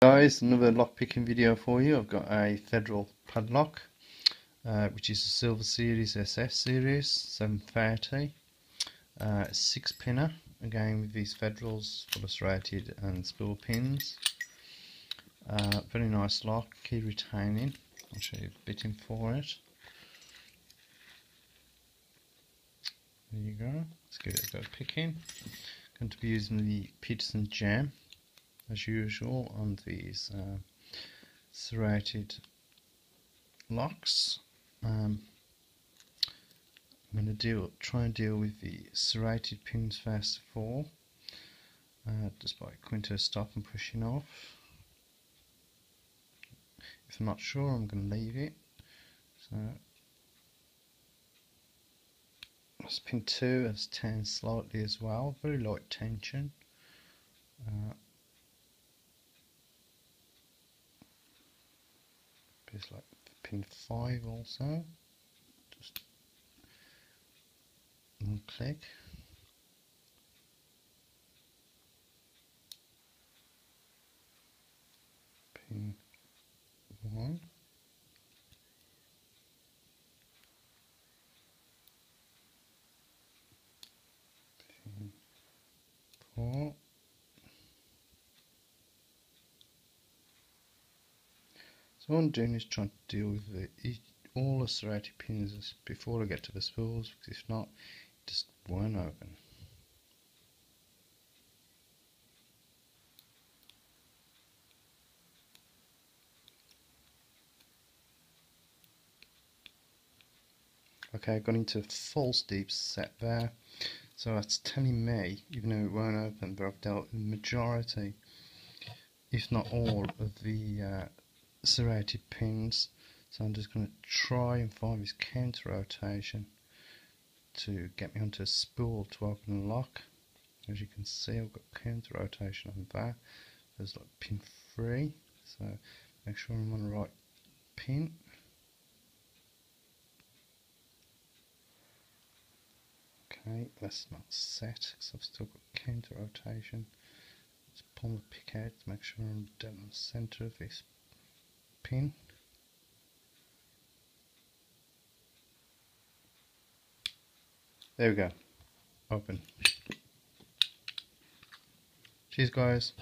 Guys, another lock picking video for you. I've got a Federal padlock, which is a Silver Series SS series 730, 6-pinner, again with these Federals full of serrated and spool pins. Very nice lock, key retaining. I'll show you the bitting for it. There you go. Let's give it a go picking. Going to be using the Peterson gem as usual on these serrated locks. I'm going to try and deal with the serrated pins first of all, just by coming to a stop and pushing off. If I'm not sure, I'm going to leave it. So that's pin 2 has turned slightly as well, very light tension. Just like pin 5 also, just one click. Pin 1. Pin 4. So what I'm doing is trying to deal with all the serrated pins before I get to the spools, because if not, it just won't open. Okay, I got into a false deep set there, so that's telling me, even though it won't open, that I've dealt with the majority, if not all, of the serrated pins. So I'm just going to try and find this counter rotation to get me onto a spool to open the lock. As you can see, I've got counter rotation on that. There's like pin 3, so make sure I'm on the right pin. Okay, that's not set because I've still got counter rotation. Just pull the pick out to make sure I'm down in the centre of this pin. There we go. Open. Cheers guys.